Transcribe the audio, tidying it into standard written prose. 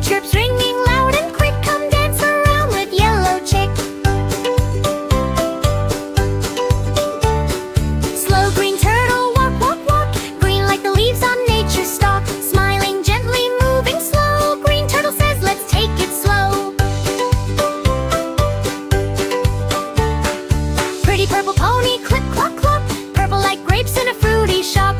chirps ringing loud and quick. Come dance around with yellow chick. Slow green turtle, walk, walk, walk. Green like the leaves on nature's stalk. Smiling gently, moving slow. Green turtle says, let's take it slow. Pretty purple pony, clip, clop, clop. Purple like grapes in a fruity shop.